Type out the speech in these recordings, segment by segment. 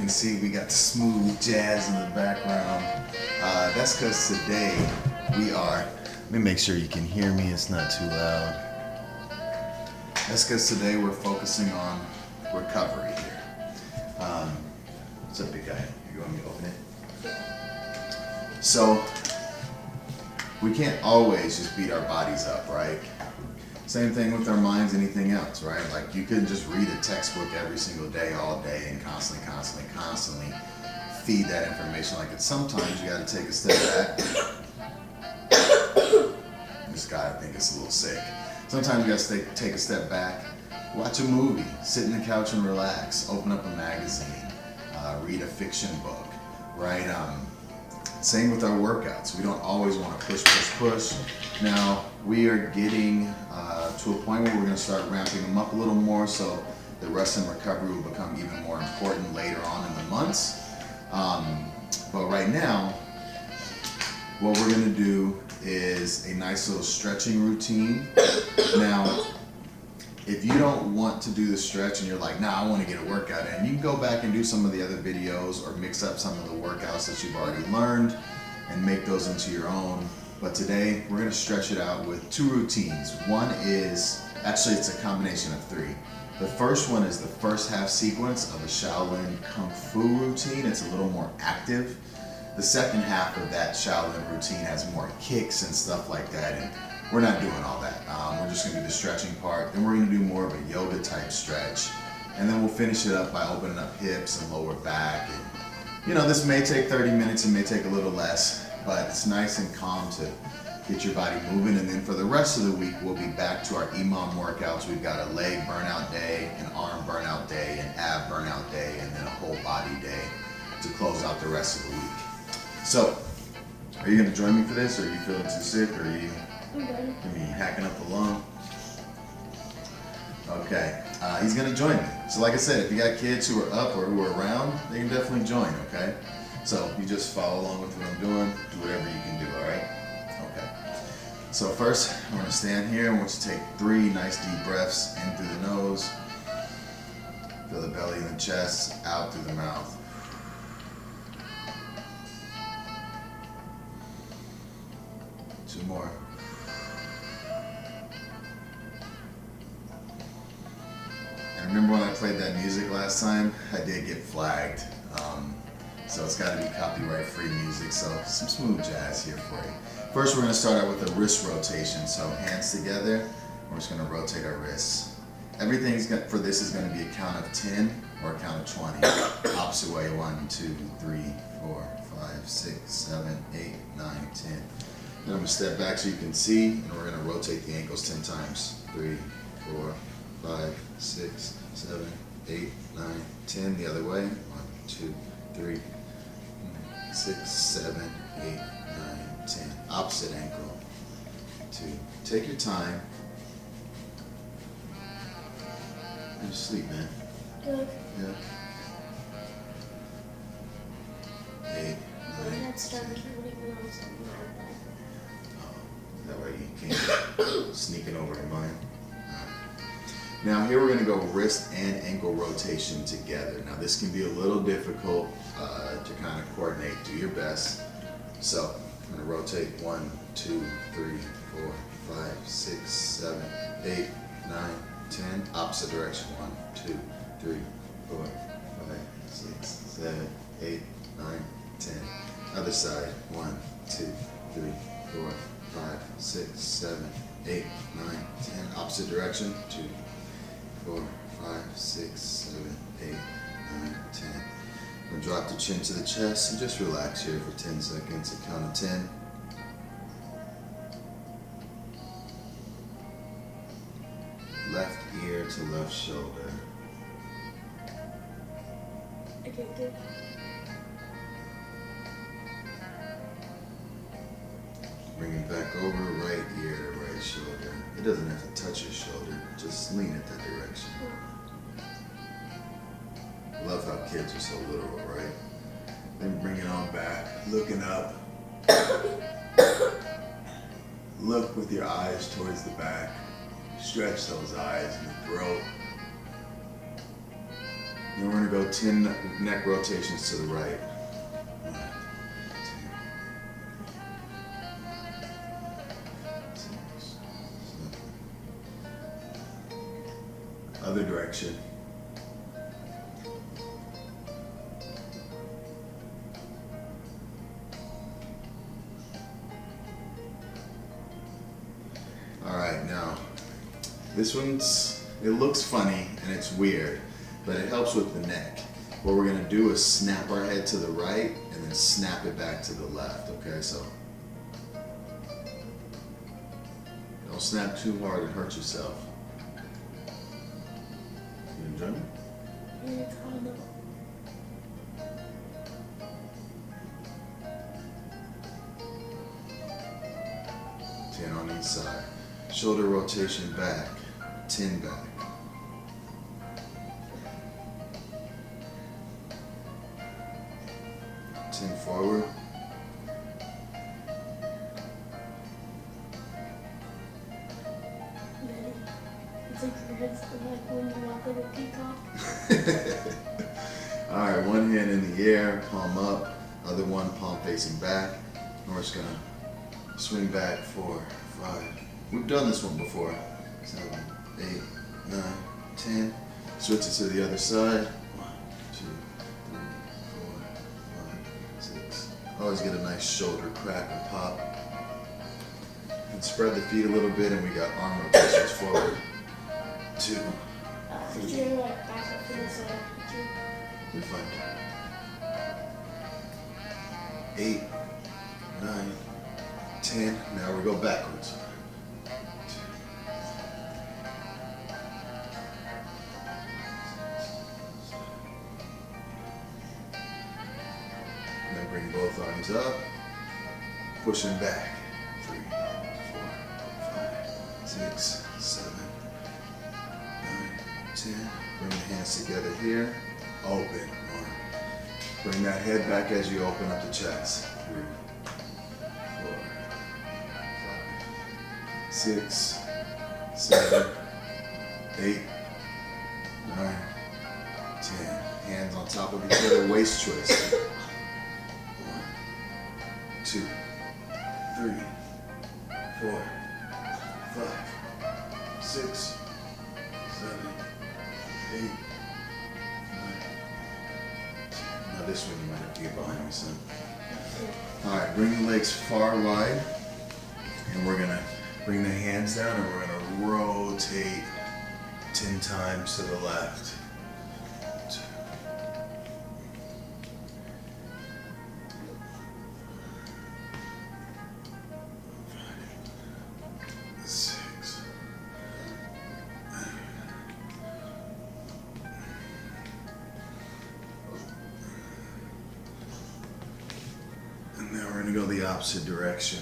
can see, we got smooth jazz in the background. That's because today we are, let me make sure you can hear me, it's not too loud. That's because today we're focusing on recovery here. What's up, big guy? You want me to open it? So, we can't always just beat our bodies up, right? Same thing with our minds, anything else, right? Like you couldn't just read a textbook every single day, all day, and constantly feed that information. Like sometimes you got to take a step back. This guy, I think, is a little sick. Sometimes you got to take a step back, watch a movie, sit in the couch and relax, open up a magazine, read a fiction book, right? Same with our workouts. We don't always want to push. Now, we are getting to a point where we're going to start ramping them up a little more, so the rest and recovery will become even more important later on in the months. But right now, what we're going to do is a nice little stretching routine. Now, if you don't want to do the stretch and you're like, nah, I want to get a workout in, you can go back and do some of the other videos or mix up some of the workouts that you've already learned and make those into your own. But today, we're going to stretch it out with two routines. One is, actually it's a combination of three. The first one is the first half sequence of a Shaolin Kung Fu routine. It's a little more active. The second half of that Shaolin routine has more kicks and stuff like that, and we're not doing all that. We're just going to do the stretching part. Then we're going to do more of a yoga type stretch. And then we'll finish it up by opening up hips and lower back. And, you know, this may take 30 minutes, it may take a little less, but it's nice and calm to get your body moving. And then for the rest of the week, we'll be back to our EMOM workouts. We've got a leg burnout day, an arm burnout day, an ab burnout day, and then a whole body day to close out the rest of the week. So, are you going to join me for this, or are you feeling too sick, or are you hacking up the lung? Okay, he's going to join me. So like I said, if you got kids who are up or who are around, they can definitely join, okay? So you just follow along with what I'm doing, do whatever you can do, all right? Okay. So first, I'm going to stand here. I want you to take 3 nice deep breaths in through the nose. Feel the belly and the chest, out through the mouth. Two more. And remember when I played that music last time? I did get flagged. So it's got to be copyright-free music, so some smooth jazz here for you. First, we're going to start out with a wrist rotation. So hands together, we're just going to rotate our wrists. Everything for this is going to be a count of 10 or a count of 20. Opposite way, 1, 2, 3, 4, 5, 6, 7, 8, 9, 10. Then I'm going to step back so you can see, and we're going to rotate the ankles 10 times. 3, 4, 5, 6, 7, 8, 9, 10. The other way. 1, 2, 3, 6, 7, 8, 9, 10. Opposite ankle. 2. Take your time. Go to sleep, man. Good. Yeah. 8, 9, That's 10. done. I wouldn't even know it's on my bed. Oh, that way you can't sneak it over to mine. Now here we're going to go wrist and ankle rotation together. Now this can be a little difficult to kind of coordinate. Do your best. So I'm going to rotate 1, 2, 3, 4, 5, 6, 7, 8, 9, 10. Opposite direction. 1, 2, 3, 4, 5, 6, 7, 8, 9, 10. Other side. 1, 2, 3, 4, 5, 6, 7, 8, 9, 10. Opposite direction. 2, 4, 5, 6, 7, 8, 9, 10. And drop the chin to the chest and just relax here for 10 seconds. A count of 10. Left ear to left shoulder. Okay, good. Bring it back over, right ear to right shoulder. It doesn't have to touch your shoulder, just lean it that direction. Love how kids are so literal, right? Then bring it on back, looking up. Look with your eyes towards the back. Stretch those eyes and the throat. Then we're gonna go 10 neck rotations to the right. 1, 2, 6, 7. Other direction. Alright, now, this it looks funny and it's weird, but it helps with the neck. What we're gonna do is snap our head to the right and then snap it back to the left, okay? So, don't snap too hard and hurt yourself. You enjoy it? And it's called a 10 on each side. Shoulder rotation back, 10 back. 10 forward. It's like your head's like when you walk like a peacock. Alright, one hand in the air, palm up, other one palm facing back. And we're just gonna swing back 4, 5. We've done this one before. 7, 8, 9, 10. Switch it to the other side. 1, 2, 3, 4, 5, 6. Always get a nice shoulder crack or pop. And spread the feet a little bit, and we got arm rotations forward. 2. Could you like back up to the side? You're fine. 8, 9, 10. Now we go backwards. Now bring both arms up. Pushing back. 3, 4, 5, 6, 7, 9, 10. Bring the hands together here. Open. 1. Bring that head back as you open up the chest. 3, 4, 5, 6, 7, 8, 9, 10. Hands on top of each other, waist twist. 1, 2, 3, 4, 5, 6, 7, 8, 9. Now this one you might have to get behind me, son. Alright, bring the legs far wide. And we're gonna bring the hands down and we're gonna rotate 10 times to the left. 2, 5, 6. And now we're gonna go the opposite direction.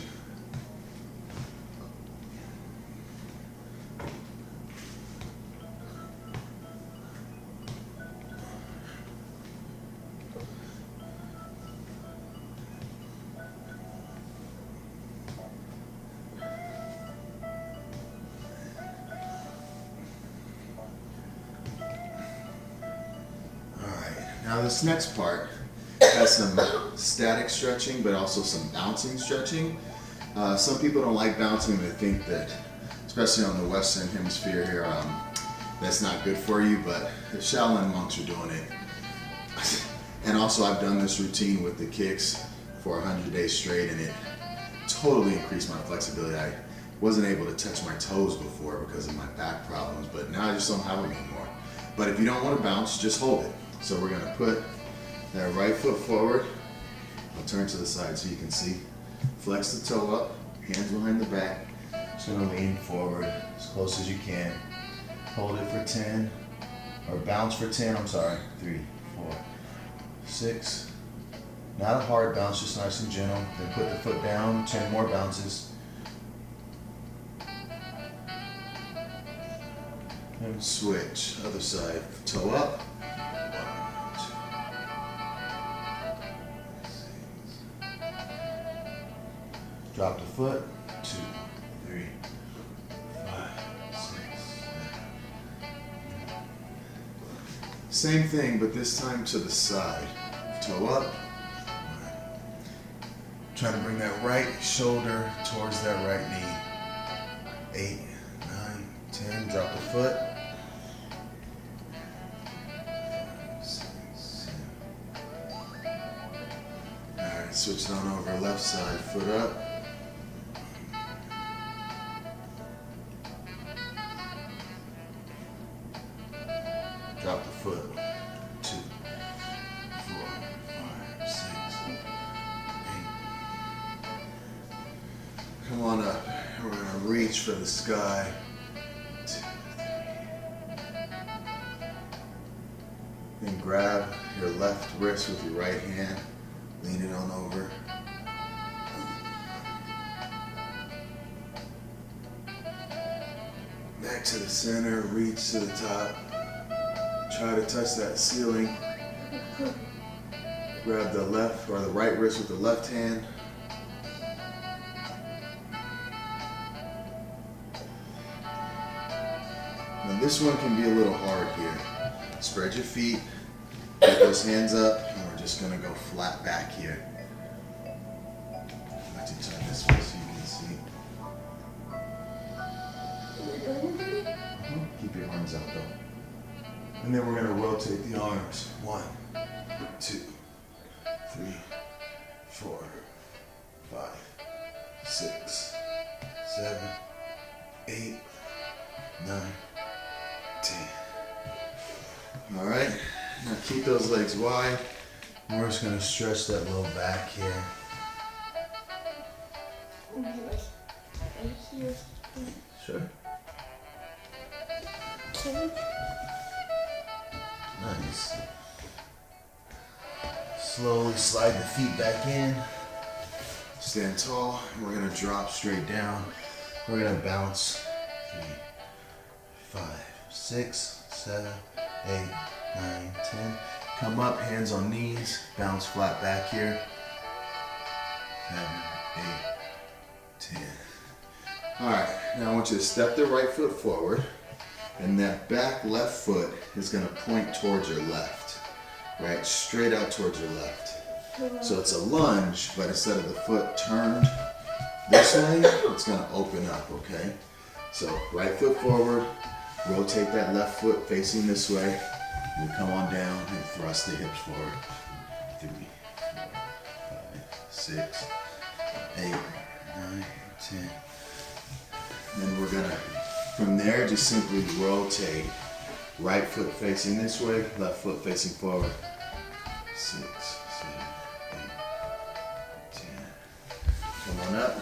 Now this next part has some static stretching, but also some bouncing stretching. Some people don't like bouncing. They think that, especially on the Western Hemisphere here, that's not good for you, but the Shaolin monks are doing it. And also I've done this routine with the kicks for 100 days straight, and it totally increased my flexibility. I wasn't able to touch my toes before because of my back problems, but now I just don't have them anymore. But if you don't want to bounce, just hold it. So we're gonna put that right foot forward. I'll turn to the side so you can see. Flex the toe up, hands behind the back. Just gonna lean forward as close as you can. Hold it for 10, or bounce for 10, I'm sorry. 3, 4, 6. Not a hard bounce, just nice and gentle. Then put the foot down, 10 more bounces. And switch, other side, toe up. 1, 2. Drop the foot, 2, 3, 5, 6, 7. same thing, but this time to the side. Toe up. Try to bring that right shoulder towards that right knee. 8, 9, 10. Drop the foot. 6, 7. Alright, switch it on over left side. Foot up. Drop the foot. 2, 4, 5, 6, 8. Come on up. We're gonna reach for the sky. 2, 3. Then grab your left wrist with your right hand. Lean it on over. Back to the center. Reach to the top. Try to touch that ceiling. Grab the left or the right wrist with the left hand. Now this one can be a little hard here. Spread your feet, get those hands up, and we're just gonna go flat back here. I'd like to turn this way so you can see. Keep your arms out though. And then we're gonna rotate the arms. 1, 2, 3, 4, 5, 6, 7, 8, 9, 10. All right, now keep those legs wide. And we're just gonna stretch that low back here. Sure. Nice. Slowly slide the feet back in. Stand tall. We're gonna drop straight down. We're gonna bounce. 3, 5, 6, 7, 8, 9, 10. Come up, hands on knees. Bounce flat back here. 7, 8, 10. All right, now I want you to step the right foot forward. And that back left foot is gonna point towards your left, right? Straight out towards your left. So it's a lunge, but instead of the foot turned this way, it's gonna open up, okay? So right foot forward, rotate that left foot facing this way. You come on down and thrust the hips forward. 3, 4, 5, 6, 8, 9, 10. Then we're gonna, from there, just simply rotate. Right foot facing this way, left foot facing forward. 6, 7, 8, 10. Come on up,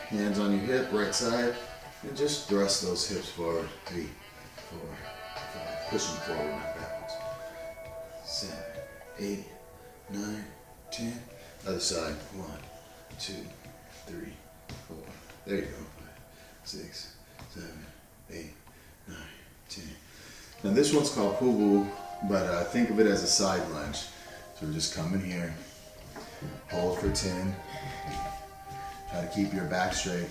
hands on your hip, right side, and just thrust those hips forward. 3, 4, 5, push them forward, not backwards. 7, 8, 9, 10. Other side, 1, 2, 3, 4. There you go. 6, 7, 8, 9, 10. Now this one's called Pubu, but think of it as a side lunge. So we're just coming here, hold for 10. Try to keep your back straight.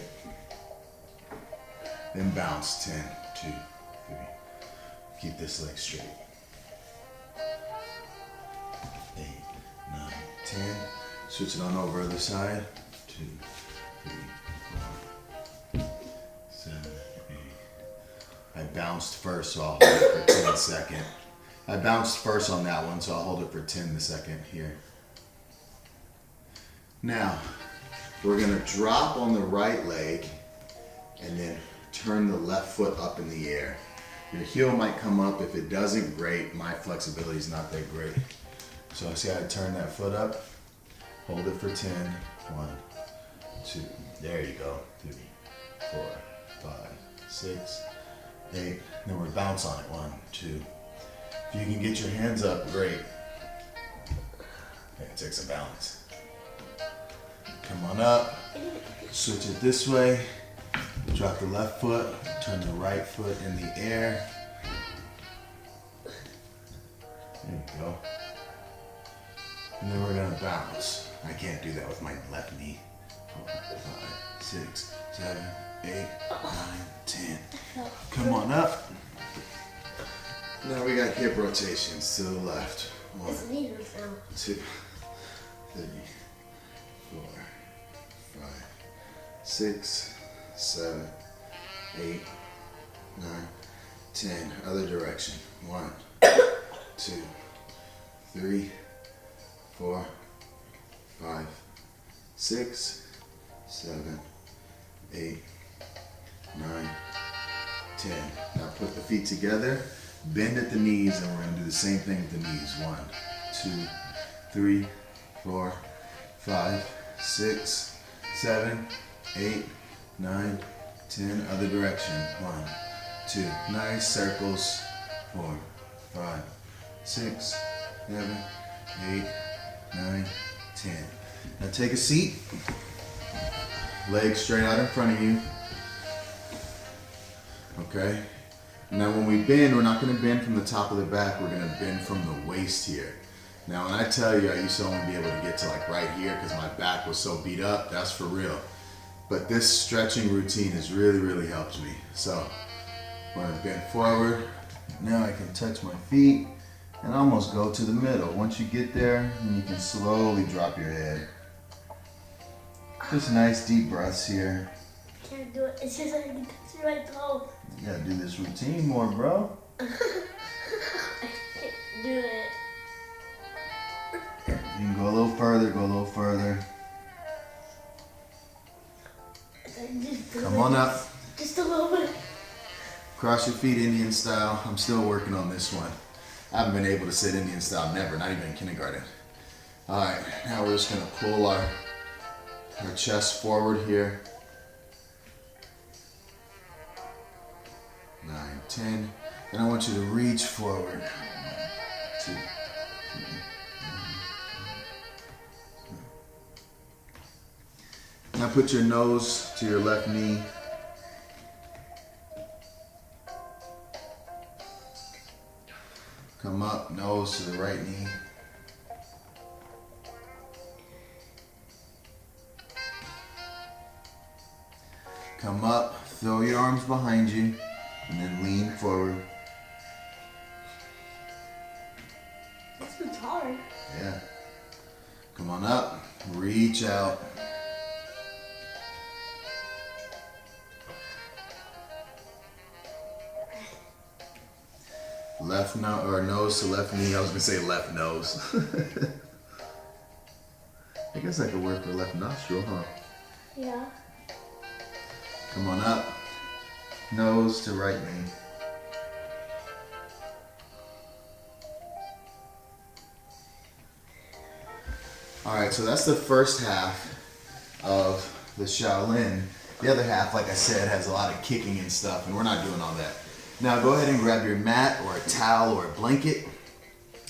Then bounce 10, 2, 3. Keep this leg straight. 8, 9, 10. Switch it on over other side. 2, 3, 4, 7, 8. I bounced first, so I'll hold it for 10 seconds. I bounced first on that one, so I'll hold it for 10 the second here. Now, we're gonna drop on the right leg and then turn the left foot up in the air. Your heel might come up. If it doesn't, great. My flexibility is not that great. So see how I turn that foot up? Hold it for 10. 1, 2. There you go. 3, 4, 5, 6, 8. Then we bounce on it. 1, 2. If you can get your hands up, great. Okay, it takes a balance. Come on up. Switch it this way. Drop the left foot. Turn the right foot in the air. There you go. And then we're gonna bounce. I can't do that with my left knee. 4, 5, 6, 7, 8, 9, 10. Come on up. Now we got hip rotations to the left. It's 1, needles now. 2, 3, 4, 5, 6, 7, 8, 9, 10. Other direction. 1, 2, 3, 4, 5, 6, 7, 8, 9, 10. Now put the feet together, bend at the knees, and we're going to do the same thing with the knees. 1, 2, 3, 4, 5, 6, 7, 8, 9, 10. Other direction. 1, 2. Nice circles. 4, 5, 6, 7, 8, 9, 10. Now take a seat. Legs straight out in front of you. Okay? Now when we bend, we're not going to bend from the top of the back, we're going to bend from the waist here. Now when I tell you I used to only be able to get to like right here because my back was so beat up, that's for real. But this stretching routine has really, really helped me. So I'm going to bend forward. Now I can touch my feet and almost go to the middle. Once you get there, then you can slowly drop your head. Just nice deep breaths here. Can't do it. It's just I can touch my toe. You gotta do this routine more, bro. I can't do it. You can go a little further, go a little further. Come on up. Just a little bit. Cross your feet Indian style. I'm still working on this one. I haven't been able to sit Indian style, never, not even in kindergarten. All right, now we're just gonna pull our chest forward here. 9, 10. And I want you to reach forward. 2. Now put your nose to your left knee. Come up, nose to the right knee. Come up, throw your arms behind you, and then lean forward. This one's hard. Yeah. Come on up, reach out. Left nose to left knee. I was gonna say left nose. I guess I could work for left nostril, huh? Yeah. Come on up. Nose to right knee. Alright, so that's the first half of the Shaolin. The other half, like I said, has a lot of kicking and stuff, and we're not doing all that. Now go ahead and grab your mat or a towel or a blanket.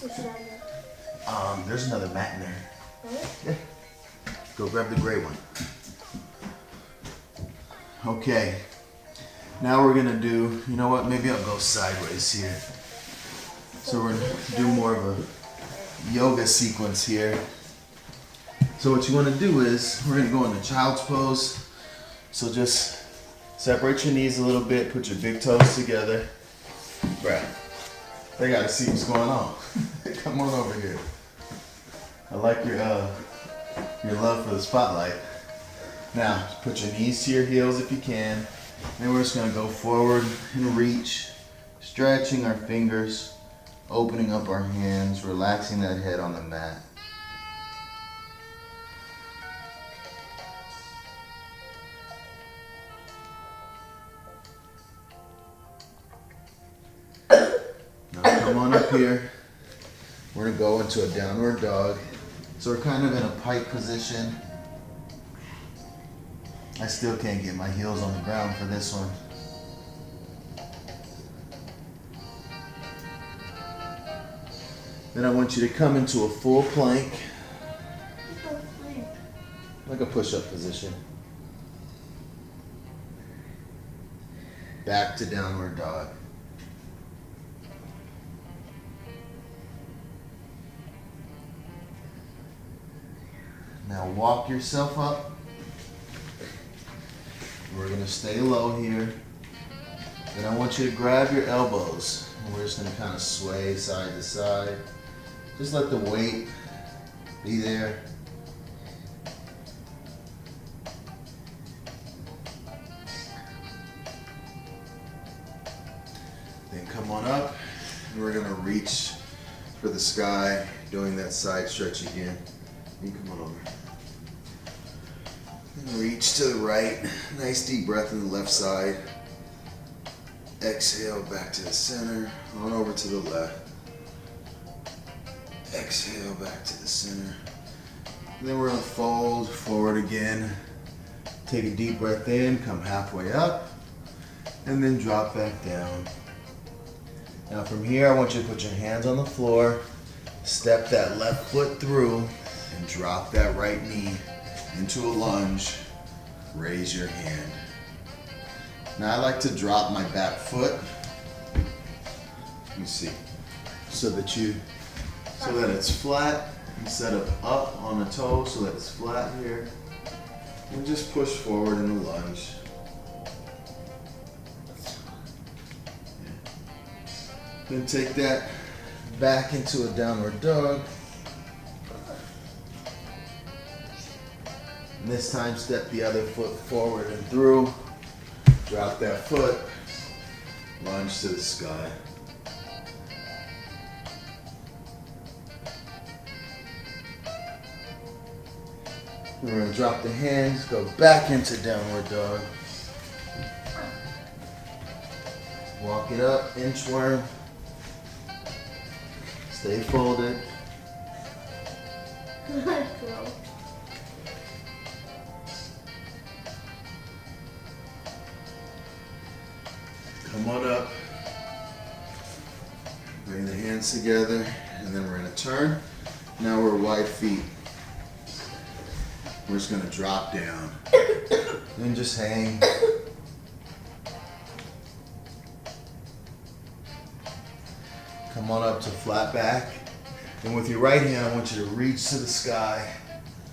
What should I do? There's another mat in there. Really? Yeah. Go grab the gray one. Okay. Now we're gonna do, you know what, maybe I'll go sideways here. So we're gonna do more of a yoga sequence here. So what you wanna do is, we're gonna go into child's pose. So just separate your knees a little bit, put your big toes together. Brad, they gotta see what's going on. Come on over here. I like your love for the spotlight. Now, put your knees to your heels if you can. Then we're just gonna go forward and reach, stretching our fingers, opening up our hands, relaxing that head on the mat. Now come on up here. We're gonna go into a downward dog. So we're kind of in a pike position. I still can't get my heels on the ground for this one. Then I want you to come into a full plank, like a push-up position. Back to downward dog. Now walk yourself up. We're gonna stay low here. Then I want you to grab your elbows. And we're just gonna kind of sway side to side. Just let the weight be there. Then come on up, and we're gonna reach for the sky, doing that side stretch again. You come on over. And reach to the right. Nice deep breath in the left side. Exhale back to the center, on over to the left. Exhale back to the center. And then we're gonna fold forward again. Take a deep breath in, come halfway up, and then drop back down. Now from here, I want you to put your hands on the floor, step that left foot through, and drop that right knee into a lunge. Raise your hand. Now I like to drop my back foot. Let me see. So that it's flat instead of up on the toe, so that it's flat here. And just push forward in the lunge. Then take that back into a downward dog. And this time step the other foot forward and through. Drop that foot. Lunge to the sky. We're going to drop the hands, go back into downward dog. Walk it up, inchworm. Stay folded. Let's go. Come on up. Bring the hands together, and then we're going to turn. Now we're wide feet. We're just going to drop down. Then just hang. Come on up to flat back. And with your right hand, I want you to reach to the sky.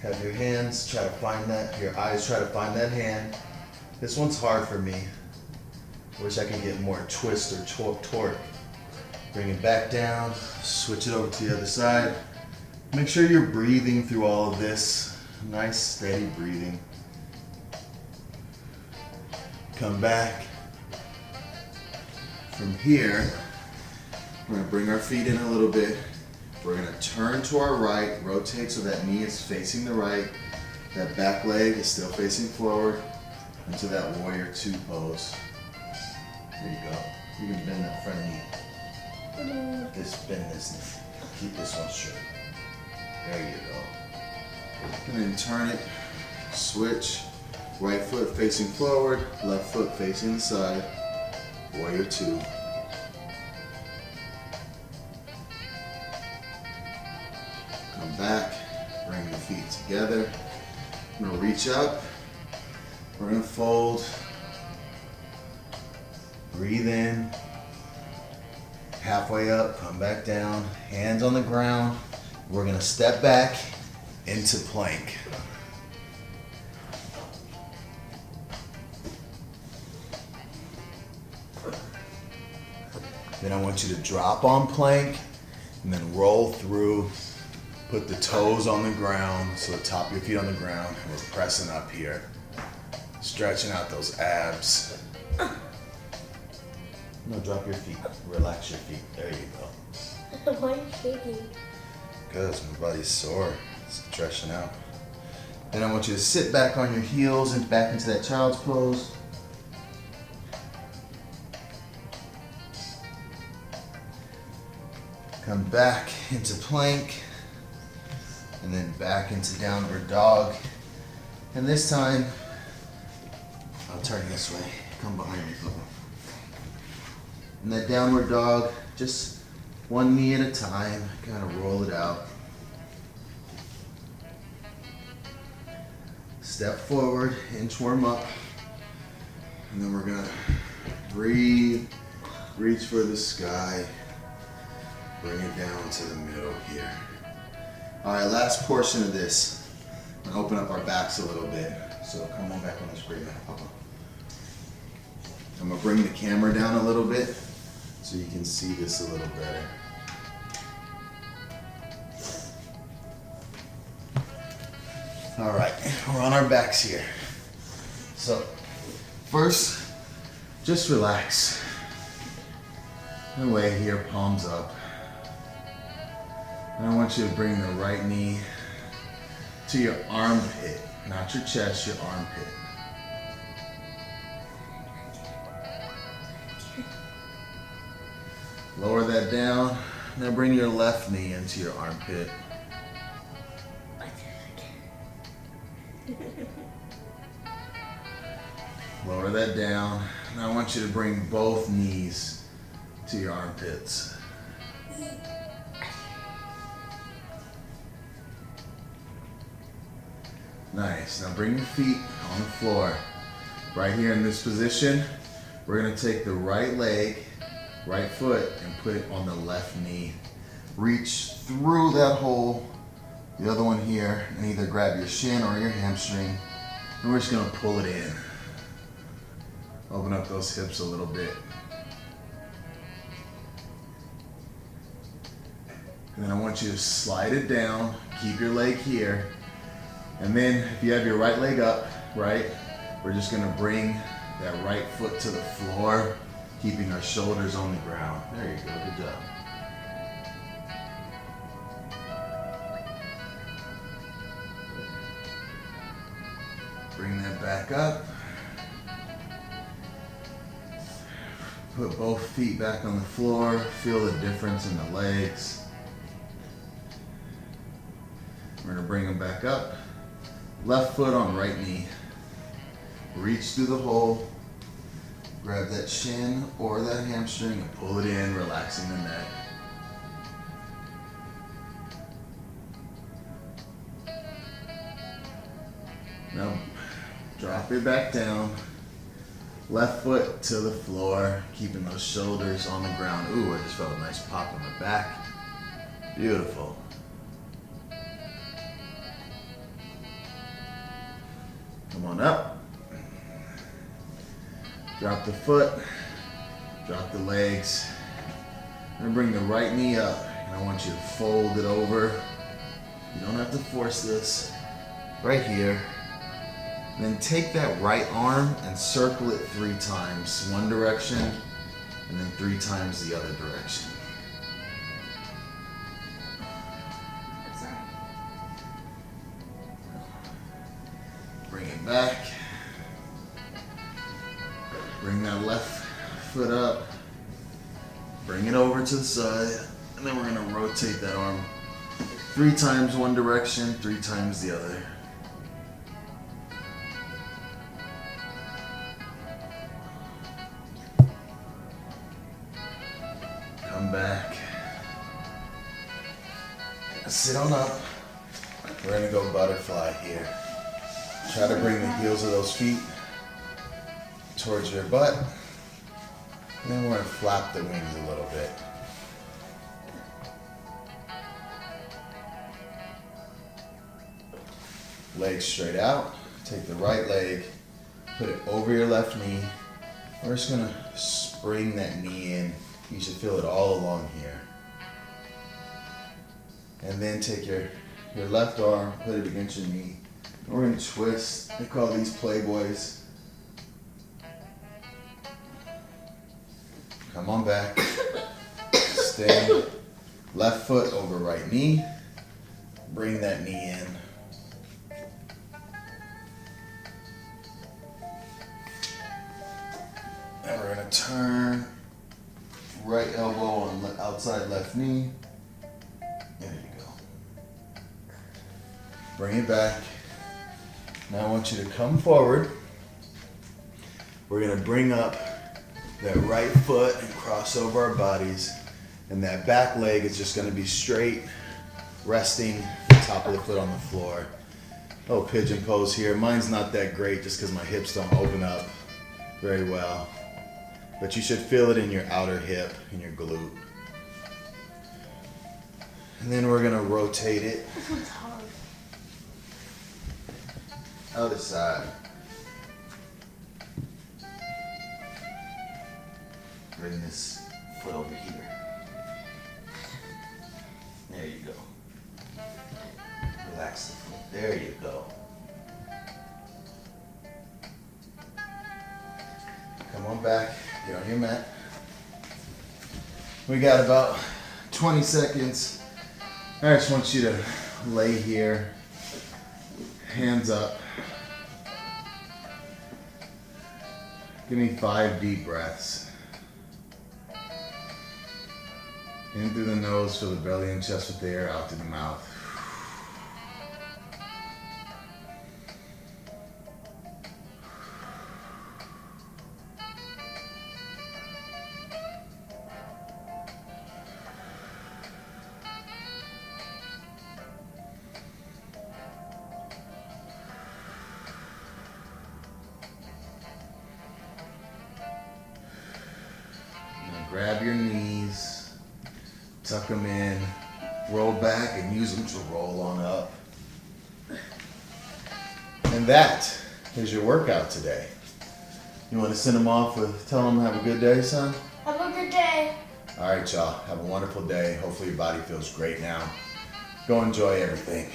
Have your hands try to find that, your eyes try to find that hand. This one's hard for me. Wish I could get more twist or torque. Bring it back down, switch it over to the other side. Make sure you're breathing through all of this. Nice, steady breathing. Come back. From here, we're gonna bring our feet in a little bit. We're gonna turn to our right, rotate so that knee is facing the right. That back leg is still facing forward into that warrior two pose. There you go. You can bend that front knee. Bend this knee. Keep this one straight. There you go. And then turn it, switch. Right foot facing forward, left foot facing the side. Warrior two. Come back, bring the feet together. I'm gonna reach up. We're gonna fold. Breathe in. Halfway up, come back down. Hands on the ground. We're gonna step back into plank. Then I want you to drop on plank and then roll through. Put the toes on the ground, so the top of your feet on the ground. And we're pressing up here. Stretching out those abs. No, drop your feet. Relax your feet. There you go. Why are you shaking? Because my body's sore. It's stretching out. Then I want you to sit back on your heels and back into that child's pose. Come back into plank. And then back into downward dog. And this time, I'll turn this way. Come behind me, Papa. And that downward dog, just one knee at a time, kind of roll it out. Step forward, inchworm up. And then we're gonna breathe, reach for the sky, bring it down to the middle here. All right, last portion of this. I'm gonna open up our backs a little bit. So come on back on the screen now, Papa. I'm gonna bring the camera down a little bit so you can see this a little better. All right, we're on our backs here. So first, just relax. And lay here, palms up. And I want you to bring the right knee to your armpit, not your chest, your armpit. Lower that down. Now bring your left knee into your armpit. Lower that down. Now I want you to bring both knees to your armpits. Nice. Now bring your feet on the floor. Right here in this position, we're going to take the right leg, right foot, and put it on the left knee. Reach through that hole, the other one here, and either grab your shin or your hamstring, and we're just going to pull it in. Open up those hips a little bit. And then I want you to slide it down, keep your leg here, and then if you have your right leg up, right, we're just gonna bring that right foot to the floor, keeping our shoulders on the ground. There you go, good job. Bring that back up. Put both feet back on the floor, feel the difference in the legs. We're gonna bring them back up. Left foot on right knee. Reach through the hole. Grab that shin or that hamstring and pull it in, relaxing the neck. Now drop it back down. Left foot to the floor, keeping those shoulders on the ground. Ooh, I just felt a nice pop in the back. Beautiful. Come on up. Drop the foot, drop the legs. I'm gonna bring the right knee up, and I want you to fold it over. You don't have to force this. Right here. Then take that right arm and circle it 3 times. One direction, and then 3 times the other direction. Sorry. Bring it back. Bring that left foot up. Bring it over to the side, and then we're gonna rotate that arm 3 times one direction, 3 times the other. Come back. Sit on up. We're gonna go butterfly here. Try to bring the heels of those feet towards your butt. And then we're gonna flap the wings a little bit. Legs straight out. Take the right leg, put it over your left knee. We're just gonna spring that knee in. You should feel it all along here. And then take your left arm, put it against your knee. And we're gonna twist. They call these playboys. Come on back. Stay. Left foot over right knee. Bring that knee in. And we're gonna turn. Right elbow on outside left knee. There you go. Bring it back. Now I want you to come forward. We're gonna bring up that right foot and cross over our bodies. And that back leg is just gonna be straight, resting the top of the foot on the floor. Oh, pigeon pose here. Mine's not that great just because my hips don't open up very well. But you should feel it in your outer hip, in your glute. And then we're gonna rotate it. This one's hard. Other side. Bring this foot over here. There you go. Relax the foot. There you go. Come on back. Get on your mat. We got about 20 seconds. I just want you to lay here, hands up. Give me 5 deep breaths. In through the nose, fill the belly and chest with air, out through the mouth. Grab your knees, tuck them in, roll back and use them to roll on up. And that is your workout today. You want to send them off with, tell them have a good day, son? Have a good day. All right, y'all. Have a wonderful day. Hopefully your body feels great now. Go enjoy everything.